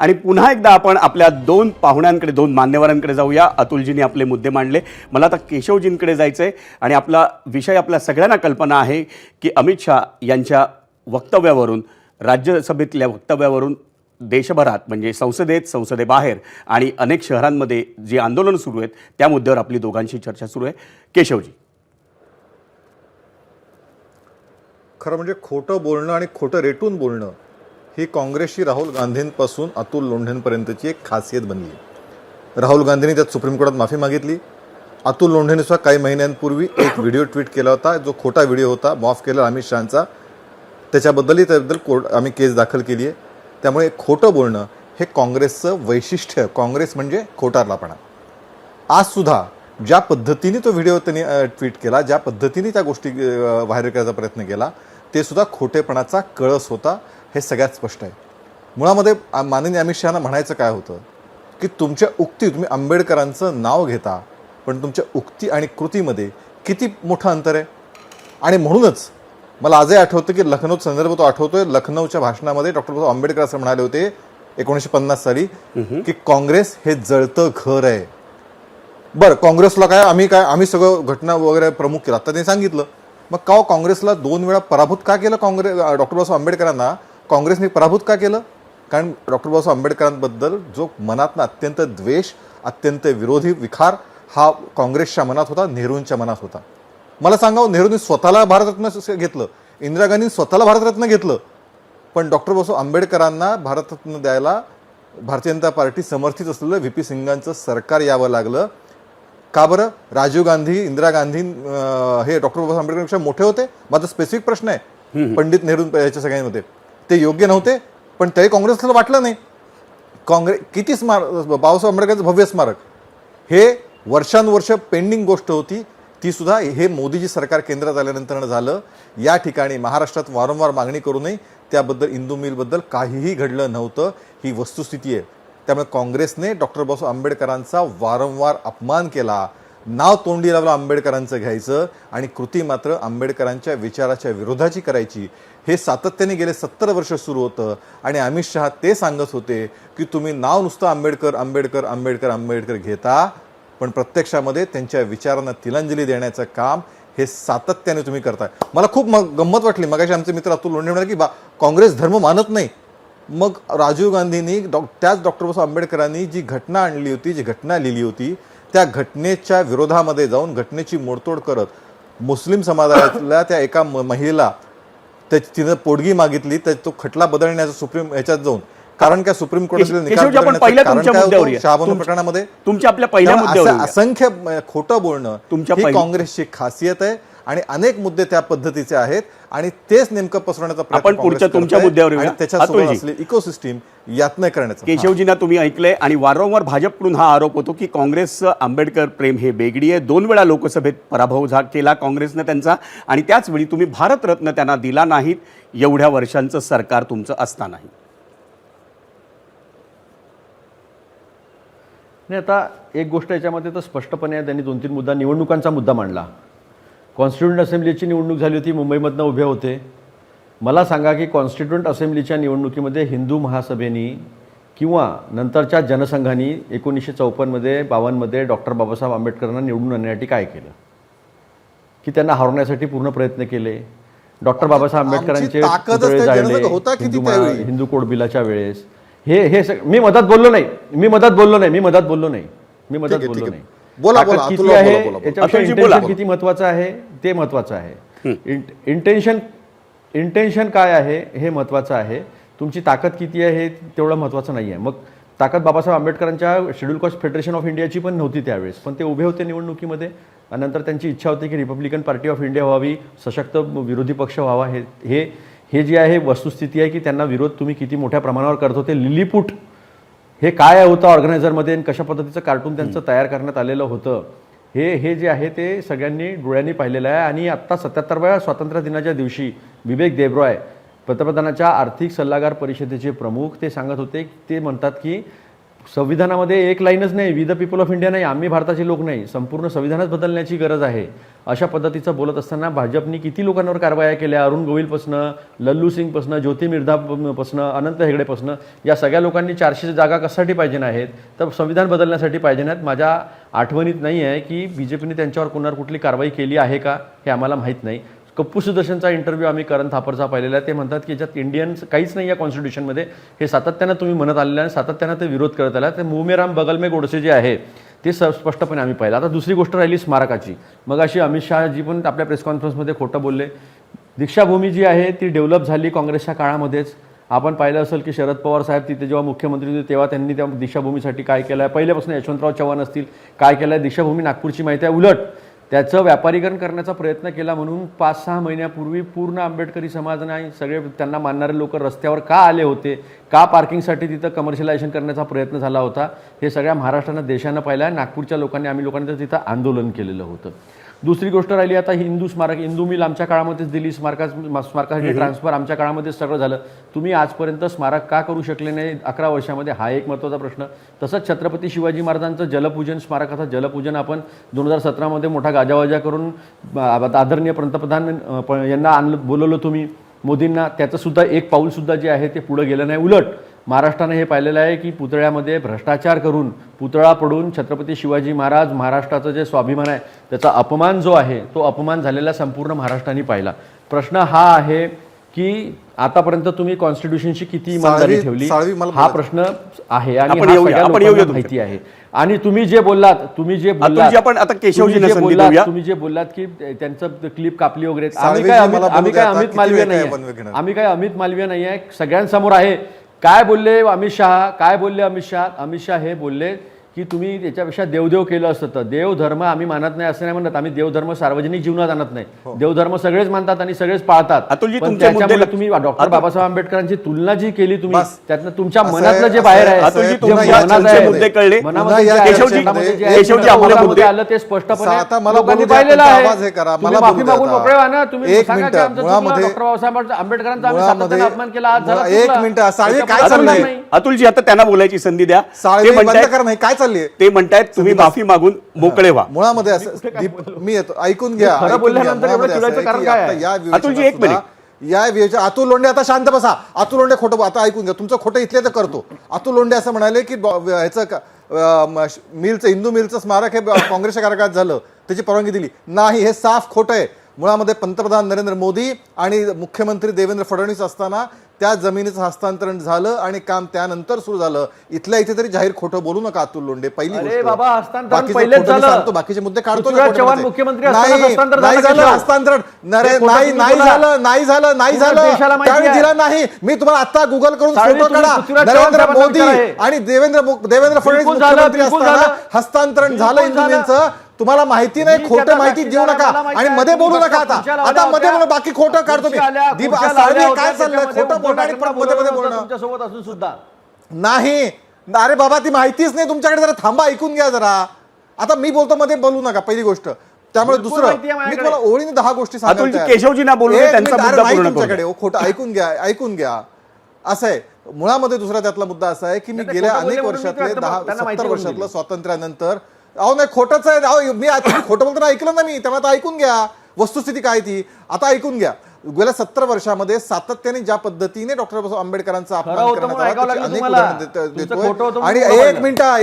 आणि पुन्हा एकदा आपण आपल्या दोन पाहुण्यांकडे, दोन मान्यवरांकडे जाऊया. अतुलजींनी आपले मुद्दे मांडले. मला आता केशवजींकडे जायचं आहे आणि आपला विषय आपल्या सगळ्यांना कल्पना आहे की अमित शहा यांच्या वक्तव्यावरून, राज्यसभेतल्या वक्तव्यावरून देशभरात म्हणजे संसदेत, संसदेबाहेर आणि अनेक शहरांमध्ये जी आंदोलन सुरू आहेत त्या मुद्द्यावर आपली दोघांची चर्चा सुरू आहे. केशवजी, खरं म्हणजे खोटं बोलणं आणि खोटं रेटून बोलणं ही काँग्रेसची राहुल गांधींपासून अतुल लोंढेंपर्यंतची एक खासियत बनली. राहुल गांधींनी त्यात सुप्रीम कोर्टात माफी मागितली. अतुल लोंढेंनी सुद्धा काही महिन्यांपूर्वी एक व्हिडिओ ट्विट केला होता, जो खोटा व्हिडिओ होता, माफ केला अमित शहांचा. त्याबद्दल कोर्ट आम्ही केस दाखल केली आहे. त्यामुळे खोटं बोलणं हे काँग्रेसचं वैशिष्ट्य. काँग्रेस म्हणजे खोटारलापणा. आजसुद्धा ज्या पद्धतीने तो व्हिडिओ त्यांनी ट्विट केला, ज्या पद्धतीने त्या गोष्टी व्हायरल करायचा प्रयत्न केला, ते सुद्धा खोटेपणाचा कळस होता, हे सगळ्यात स्पष्ट आहे. मुळामध्ये माननीय अमित शहांना म्हणायचं काय होतं की तुमच्या उक्ती, तुम्ही आंबेडकरांचं नाव घेता, पण तुमच्या उक्ती आणि कृतीमध्ये किती मोठं अंतर आहे. आणि म्हणूनच मला आजही आठवतं की लखनौ संदर्भ तो आठवतोय. लखनौच्या भाषणामध्ये डॉक्टर बाबासाहेब आंबेडकर असं म्हणाले होते 1950 साली की काँग्रेस हे जळतं घर आहे. बरं, काँग्रेसला आम्ही सगळं घटना वगैरे प्रमुख केला, आता त्यांनी सांगितलं. मग का काँग्रेसला 2 वेळा पराभूत का केलं? डॉक्टर बाबासाहेब आंबेडकरांना काँग्रेसने पराभूत का केलं? कारण डॉक्टर बाबासाहेब आंबेडकरांबद्दल जो मनातनं अत्यंत द्वेष, अत्यंत विरोधी विखार हा काँग्रेसच्या मनात होता, नेहरूंच्या मनात होता. मला सांगावं, नेहरूंनी स्वतःला भारतरत्न घेतलं, इंदिरा गांधींनी स्वतःला भारतरत्न घेतलं, पण डॉक्टर बाबासाहेब आंबेडकरांना भारतरत्न द्यायला भारतीय जनता पार्टी समर्थित असलेलं व्ही पी सिंगांचं सरकार यावं लागलं. का बरं? राजीव गांधी, इंदिरा गांधी हे डॉक्टर बाबासाहेब आंबेडकरांपेक्षा मोठे होते? माझा स्पेसिफिक प्रश्न आहे. पंडित नेहरू याच्या सगळ्यांमध्ये ते योग्य नव्हते, पण तरी काँग्रेसला वाटलं नाही. किती बाबासाहेब आंबेडकरांचं भव्य स्मारक हे वर्षानुवर्ष पेंडिंग गोष्ट होती, ती सुद्धा हे मोदीजी सरकार केंद्रात आल्यानंतर झालं. या ठिकाणी महाराष्ट्रात वारंवार मागणी करूनही त्याबद्दल इंदू मिलबद्दल काहीही घडलं नव्हतं, ही वस्तुस्थिती आहे. त्यामुळे काँग्रेसने डॉक्टर बाबासाहेब आंबेडकरांचा वारंवार अपमान केला. नाव तोंडी लावलं आंबेडकरांचं घ्यायचं आणि कृती मात्र आंबेडकरांच्या विचाराच्या विरोधाची करायची. हे सातत्याने गेले 70 वर्ष सुरू होतं. आणि अमित शहा ते सांगत होते की तुम्ही नाव नुसतं आंबेडकर आंबेडकर आंबेडकर आंबेडकर घेता, पण प्रत्यक्षामध्ये त्यांच्या विचारांना तिलांजली देण्याचं काम हे सातत्याने तुम्ही करताय. मला खूप गंमत वाटली. मगाशी आमचे मित्र अतुल लोंढे म्हणाले की काँग्रेस धर्म मानत नाही. मग राजीव गांधींनी त्याच डॉक्टर बाबासाहेब आंबेडकरांनी जी घटना आणली होती, जी घटना लिहिली होती, त्या घटनेच्या विरोधामध्ये जाऊन घटनेची मोडतोड करत मुस्लिम समाजातल्या त्या एका महिलेला तिनं पोटगी मागितली, तर तो खटला बदलण्याचा सुप्रीम ह्याच्यात जाऊन, कारण काय सुप्रीम कोर्टाचे शहाबानू प्रकरणामध्ये तुमच्या आपल्या पहिल्या मुद्द्यावर असंख्य खोटं बोलणं ही काँग्रेसची खासियत आहे. आणि अनेक मुद्दे त्या पद्धतीचे आहेत आणि तेच नेमकं पसरवण्याचा आपण पुढच्या तुमच्या मुद्द्यावर त्याच्यासोबत असलेली इकोसिस्टीम यातनं करण्याचं. केशवजींना तुम्ही ऐकलंय आणि वारंवार भाजपकडून हा आरोप होतो की काँग्रेसचं आंबेडकर प्रेम हे बेगडी आहे. 2 वेळा लोकसभेत पराभव केला काँग्रेसनं त्यांचा, आणि त्याचवेळी तुम्ही भारतरत्न त्यांना दिला नाहीत, एवढ्या वर्षांचं सरकार तुमचं असतानाही. नाही, आता एक गोष्ट याच्यामध्ये तर स्पष्टपणे त्यांनी 2-3 मुद्दा, निवडणुकांचा मुद्दा मांडला. कॉन्स्टिट्यूंट असेंब्लीची निवडणूक झाली होती, मुंबईमधनं उभे होते. मला सांगा की कॉन्स्टिट्यूंट असेंब्लीच्या निवडणुकीमध्ये हिंदू महासभेनी किंवा नंतरच्या जनसंघाने 1954मध्ये 52मध्ये डॉक्टर बाबासाहेब आंबेडकरांना निवडून आणण्यासाठी काय केलं? की त्यांना हरवण्यासाठी पूर्ण प्रयत्न केले. डॉक्टर बाबासाहेब आंबेडकरांचे पुतळे जाळले हिंदू कोड बिलाच्या वेळेस. हे मी मदत बोललो नाही. किती आहे याच्यापेक्षा किती महत्वाचं आहे ते महत्वाचं आहे. इंटेन्शन काय आहे हे महत्वाचं आहे. तुमची ताकद किती आहे हे तेवढं महत्वाचं नाही आहे. मग ताकद बाबासाहेब आंबेडकरांच्या शेड्यूल कास्ट फेडरेशन ऑफ इंडियाची पण नव्हती त्यावेळेस, पण ते उभे होते निवडणुकीमध्ये. आणि नंतर त्यांची इच्छा होती की रिपब्लिकन पार्टी ऑफ इंडिया व्हावी, सशक्त विरोधी पक्ष व्हावा. हे जे आहे वस्तुस्थिती आहे की त्यांना विरोध तुम्ही किती मोठ्या प्रमाणावर करत होते. लिलीपुट हे काय होतं ऑर्गनायझरमध्ये आणि कशा पद्धतीचं कार्टून त्यांचं तयार करण्यात आलेलं होतं, हे जे आहे ते सगळ्यांनी डोळ्यांनी पाहिलेलं आहे. आणि आत्ता 77व्या स्वातंत्र्य दिनाच्या दिवशी विवेक देबरॉय, पंतप्रधानांच्या आर्थिक सल्लागार परिषदेचे प्रमुख, ते सांगत होते, ते म्हणतात की संविधानामध्ये एक लाईनच नाही, we the people of India नाही, आम्ही भारताचे लोक नाही, संपूर्ण संविधानच बदलण्याची गरज आहे. अशा पद्धतीचं बोलत असताना भाजपने किती लोकांवर कारवाया केल्या, अरुण गोविलपासनं, लल्लू सिंगपासनं, ज्योती मिर्धापासनं, अनंत हेगडेपासनं, या सगळ्या लोकांनी 400 जागा कशासाठी पाहिजे नाहीत, तर संविधान बदलण्यासाठी पाहिजे नाहीत. माझ्या आठवणीत नाही आहे की बीजेपीने त्यांच्यावर कोणावर कुठली कारवाई केली आहे का, हे आम्हाला माहीत नाही. कप्पू सुदर्शनचा इंटरव्ह्यू आम्ही करण थापरचा पाहिलेला आहे. ते म्हणतात की याच्यात इंडियन काहीच नाही या कॉन्स्टिट्यूशनमध्ये, हे सातत्यानं तुम्ही म्हणत आलेलं आहे, सातत्यानं ते विरोध करत आला. ते मुमेराम बगलमे गोडसे जे आहे ते स्पष्टपणे आम्ही पाहिलं. आता दुसरी गोष्ट राहिली स्मारकाची. मग अशी अमित शहाजी पण आपल्या प्रेस कॉन्फरन्समध्ये खोटं बोलले. दीक्षाभूमी जी आहे ती डेव्हलप झाली काँग्रेसच्या काळामध्येच. आपण पाहिलं असेल की शरद पवार साहेब तिथे जेव्हा मुख्यमंत्री होते तेव्हा त्यांनी त्या दीक्षाभूमीसाठी काय केलं आहे, पहिल्यापासून यशवंतराव चव्हाण असतील काय केलं आहे. दीक्षाभूमी नागपूरची माहिती आहे. उलट त्याचं व्यापारीकरण करण्याचा प्रयत्न केला म्हणून 5-6 महिन्यापूर्वी पूर्ण आंबेडकरी समाज नाही सगळे त्यांना मानणारे लोक रस्त्यावर का आले होते, का पार्किंगसाठी तिथं कमर्शियलायझेशन करण्याचा प्रयत्न झाला होता, हे सगळ्या महाराष्ट्रानं देशानं पाहिलं आहे. नागपूरच्या लोकांनी आम्ही लोकांनी तर तिथं आंदोलन केलेलं होतं. दुसरी गोष्ट राहिली आता हिंदू स्मारक, हिंदू मिल आमच्या काळामध्येच दिली, स्मारकासाठी ट्रान्सफर आमच्या काळामध्येच सगळं झालं. तुम्ही आजपर्यंत स्मारक का करू शकले नाही 11 वर्षामध्ये, हा एक महत्त्वाचा प्रश्न. तसंच छत्रपती शिवाजी महाराजांचं जलपूजन, स्मारकाचं जलपूजन आपण 2017मध्ये मोठा गाजावाजा करून आदरणीय पंतप्रधान यांना बोलवलं तुम्ही मोदींना, त्याचं सुद्धा एक पाऊलसुद्धा जे आहे ते पुढं गेलं नाही. उलट महाराष्ट्राने हे पाहिलेलं आहे की पुतळ्यामध्ये भ्रष्टाचार करून पुतळा पडून छत्रपती शिवाजी महाराज, महाराष्ट्राचं जे स्वाभिमान आहे त्याचा अपमान जो आहे तो अपमान झालेला संपूर्ण महाराष्ट्राने पाहिला. प्रश्न हा आहे की आतापर्यंत तुम्ही कॉन्स्टिट्यूशनची किती इमानदारी ठेवली, हा प्रश्न आहे आणि हा सगळ्या लोकांना माहिती आहे. आणि तुम्ही जे बोललात तुम्ही जे बोललात की त्यांचं क्लिप कापली वगैरे, आम्ही काय अमित मालवीय नाही, आम्ही काय अमित मालवीय नाही आहे, सगळ्यांसमोर आहे. काय बोलले अमित शहा, काय बोलले अमित शहा हे बोलले की तुम्ही त्याच्यापेक्षा देवदेव केलं असतं. तर देवधर्म आम्ही मानत नाही असं नाही म्हणत, आम्ही देवधर्म सार्वजनिक जीवनात आणत नाही. देवधर्म सगळेच मानतात आणि सगळेच पाळतात. पण त्याच्यामुळे तुम्ही डॉक्टर बाबासाहेब आंबेडकरांची तुलना जी केली तुम्ही, त्यातनं तुमच्या मनातलं जे बाहेर आहे, आलं ते स्पष्टपणे पाहिलेलं आहे. माफी मागून मोकळे व्हा ना. तुम्ही डॉक्टर बाबासाहेब आंबेडकरांचा आम्ही सातत्याने अपमान केला. आज अतुलजी आता त्यांना बोलायची संधी द्या. काय ते म्हणतायत तुम्ही माफी मागून मोकळे व्हा. मुळामध्ये असं मी येतो, ऐकून घ्या. अतुलजी एक मिनिट, या अतुल लोंढे आता शांत बसा. अतुल लोंढे खोटं, आता ऐकून घ्या, तुमचं खोटं इथले तर करतो. अतुल लोंढे असं म्हणाले की ह्याचं मिलचं, हिंदू मिलचं स्मारक हे काँग्रेसच्या कार्यकाळात झालं, त्याची परवानगी दिली नाही. हे साफ खोटं आहे. मुळामध्ये पंतप्रधान नरेंद्र मोदी आणि मुख्यमंत्री देवेंद्र फडणवीस असताना त्या जमिनीचं हस्तांतरण झालं आणि काम त्यानंतर सुरू झालं. इथल्या इथे तरी जाहीर खोटं बोलू नका अतुल लोंढे. पहिली गोष्ट, बाकीचे मुद्दे काढतो. नाही झालं हस्तांतरण, नाही झालं त्यावेळी दिला नाही. मी तुम्हाला आता गुगल करून फोटो काढा. नरेंद्र मोदी आणि देवेंद्र फडणवीस मुख्यमंत्री असताना हस्तांतरण झालं हिंदू. तुम्हाला माहिती नाही, खोटं माहिती देऊ नका आणि मध्ये बोलू नका. आता मध्ये बोलू, बाकी खोटं काढतो मी. काय चाललंय, खोटं बोलणं आणि मध्ये बोलणं सुद्धा नाही. अरे बाबा ती माहितीच नाही तुमच्याकडे. जरा थांबा, ऐकून घ्या जरा. आता मी बोलतो, मध्ये बोलू नका, पहिली गोष्ट. त्यामुळे दुसरं, मी तुम्हाला ओळीने 10 गोष्टी सांगतो. केशवजी ना बोलू, तुमच्याकडे खोटं ऐकून घ्या. असं आहे मुळामध्ये. दुसरा त्यातला मुद्दा असा आहे की मी गेल्या अनेक वर्षातले 10-70 वर्षातलं स्वातंत्र्यानंतर, अहो नाही खोटंच आहे. मी खोटं बोलताना ऐकलं ना मी, त्यामुळे आता ऐकून घ्या वस्तुस्थिती काय ती. आता ऐकून घ्या. गेल्या 70 वर्षामध्ये सातत्याने ज्या पद्धतीने डॉक्टर बाबासाहेब आंबेडकरांचा अपमान करण्यात आला, अनेक उदाहरणं देतोय. आणि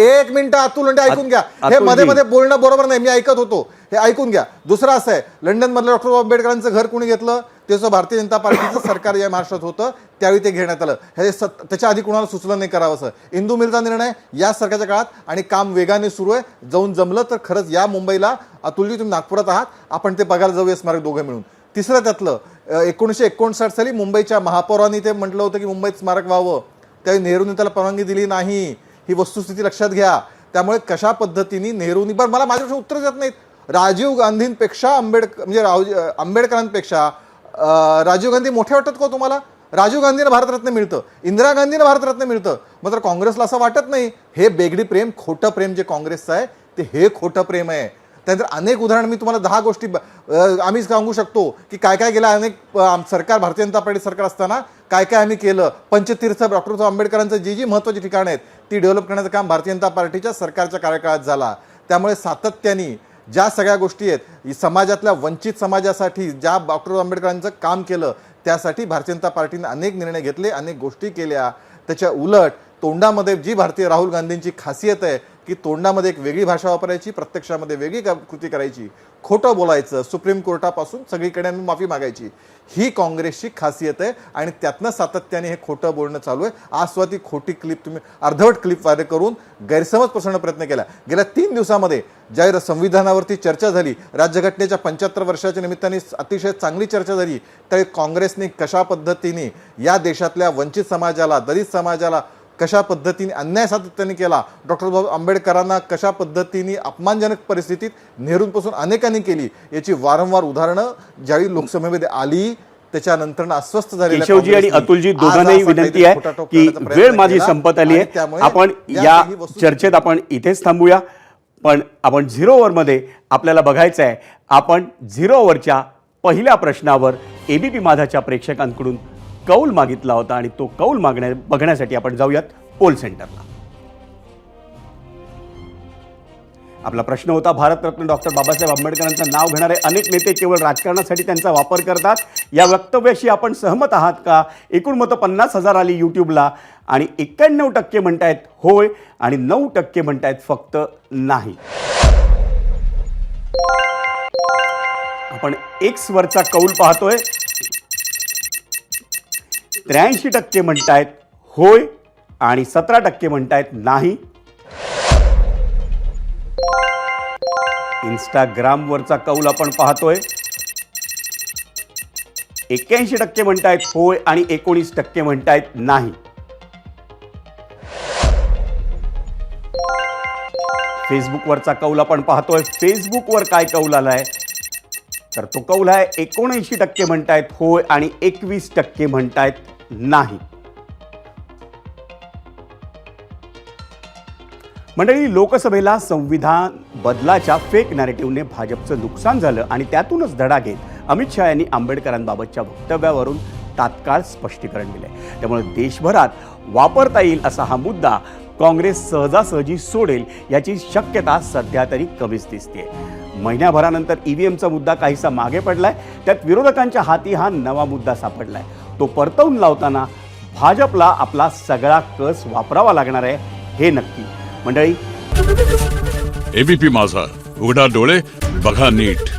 एक मिनिट अतुल लोंढे ऐकून घ्या. हे मध्ये मध्ये बोलणं बरोबर नाही, मी ऐकत होतो, हे ऐकून घ्या. दुसरं असं आहे, लंडन मधलं डॉक्टर आंबेडकरांचं घर कोणी घेतलं, त्याचं भारतीय जनता पार्टीचं सरकार या महाराष्ट्रात होतं, त्यावेळी ते घेण्यात आलं. हे त्याच्या आधी कुणाला सुचलं नाही करावं असं. हिंदू मिलचा निर्णय या सरकारच्या काळात आणि काम वेगाने सुरू आहे. जाऊन जमलं तर खरंच या मुंबईला, अतुलजी तुम्ही नागपुरात आहात, आपण ते बघायला जाऊया स्मारक दोघं मिळून. तिसरं त्यातलं 1959 साली मुंबईच्या महापौरांनी ते म्हटलं होतं की मुंबईत स्मारक व्हावं, त्यावेळी नेहरूंनी त्याला परवानगी दिली नाही. ही वस्तुस्थिती लक्षात घ्या. त्यामुळे कशा पद्धतीने नेहरूंनी, बरं मला माझ्या उत्तर देत नाहीत. राजीव गांधींपेक्षा आंबेडकरांपेक्षा राजीव गांधी मोठे वाटतात का तुम्हाला? राजीव गांधींना भारतरत्न मिळतं, इंदिरा गांधींना भारतरत्न मिळतं, मात्र काँग्रेसला असं वाटत नाही. हे बेगडी प्रेम, खोटं प्रेम जे काँग्रेसचं आहे ते हे खोटं प्रेम आहे. त्यानंतर अनेक उदाहरण मी तुम्हाला 10 गोष्टी आम्ही सांगू शकतो की काय काय गेलं. अनेक सरकार, भारतीय जनता पार्टी सरकार असताना काय काय आम्ही केलं. पंचतीर्थ, डॉक्टर आंबेडकरांचं जी महत्त्वाची ठिकाणं आहेत ती डेव्हलप करण्याचं काम भारतीय जनता पार्टीच्या सरकारच्या कार्यकाळात झाला. त्यामुळे सातत्याने ज्या सगळ्या गोष्टी आहेत समाजातल्या वंचित समाजासाठी ज्या डॉक्टर आंबेडकरांचं काम केलं त्यासाठी भारतीय जनता पार्टीने अनेक निर्णय घेतले, अनेक गोष्टी केल्या. त्याच्या उलट तोंडामध्ये जी भारतीय राहुल गांधींची खासियत आहे की तोंडामध्ये एक वेगळी भाषा वापरायची, प्रत्यक्षामध्ये वेगळी कृती करायची, खोटं बोलायचं, सुप्रीम कोर्टापासून सगळीकडे माफी मागायची, ही काँग्रेसची खासियत आहे. आणि त्यातनं सातत्याने हे खोटं बोलणं चालू आहे. आज स्वतः ती खोटी क्लिप तुम्ही अर्धवट क्लिप व्हायरल करून गैरसमज पसरवण्याचा प्रयत्न केला. गेल्या 3 दिवसामध्ये ज्या संविधानावरती चर्चा झाली, राज्यघटनेच्या 75 वर्षाच्या निमित्ताने अतिशय चांगली चर्चा झाली, त्यावेळी काँग्रेसने कशा पद्धतीने या देशातल्या वंचित समाजाला, दलित समाजाला कशा पद्धतीने अन्याय सातत्याने केला, डॉक्टर बाबासाहेब आंबेडकरांना कशा पद्धतीने अपमानजनक परिस्थितीत नेहरूंपासून अनेकांनी केली, याची वारंवार उदाहरणं ज्यावेळी लोकसभेमध्ये आली त्याच्यानंतर अस्वस्थ झालेल्या केशवजी आणि अतुलजी दोघांनाही विनंती आहे की वेळ माझी संपत आली आहे. आपण या चर्चेत आपण इथेच थांबूया. पण आपण 0 ओव्हरमध्ये आपल्याला बघायचं आहे, आपण 0 ओव्हरच्या पहिल्या प्रश्नावर एबीपी माझाच्या प्रेक्षकांकडून कौल मागितला होता आणि तो कौल बघण्यासाठी आपण जाऊयात पोल सेंटरला. आपला प्रश्न होता, भारतरत्न डॉक्टर बाबासाहेब आंबेडकरांचं नाव घेणारे अनेक नेते केवळ राजकारणासाठी त्यांचा वापर करतात. या वक्तव्याशी आपण सहमत आहात का? एकूण मतं 50,000 आली यूट्यूबला आणि 91% म्हणतायत होय आणि 9% म्हणतायत फक्त नाही. आपण एक्स वरचा कौल पाहतोय. 83% म्हणतायत होय आणि 17% म्हणतायत नाही. इंस्टाग्रामवरचा कौल आपण पाहतोय. 81% म्हणतायत होय आणि 19% म्हणतायत नाही. फेसबुकवरचा कौल आपण पाहतोय. फेसबुकवर काय कौल आलाय तर तो कौल आहे 79% म्हणतायत होय आणि 21% म्हणतायत नाही. मंडळी, लोकसभेला संविधान बदलाच्या फेक नॅरेटिव्हने भाजपचं नुकसान झालं आणि त्यातूनच धडा घेत अमित शहा यांनी आंबेडकरांबाबतच्या वक्तव्यावरून तात्काळ स्पष्टीकरण दिले. त्यामुळे देशभरात वापरता येईल असा हा मुद्दा काँग्रेस सहजासहजी सोडेल याची शक्यता सध्या तरी कमीच दिसते. महिन्याभरानंतर ईव्हीएमचा मुद्दा काहीसा मागे पडलाय. त्यात विरोधकांच्या हाती हा नवा मुद्दा सापडलाय. तो परतवून लावताना भाजपला आपला सगळा कस वापरावा लागणार आहे हे नक्की. मंडळी, एबीपी माझा, उघडा डोळे बघा नीट.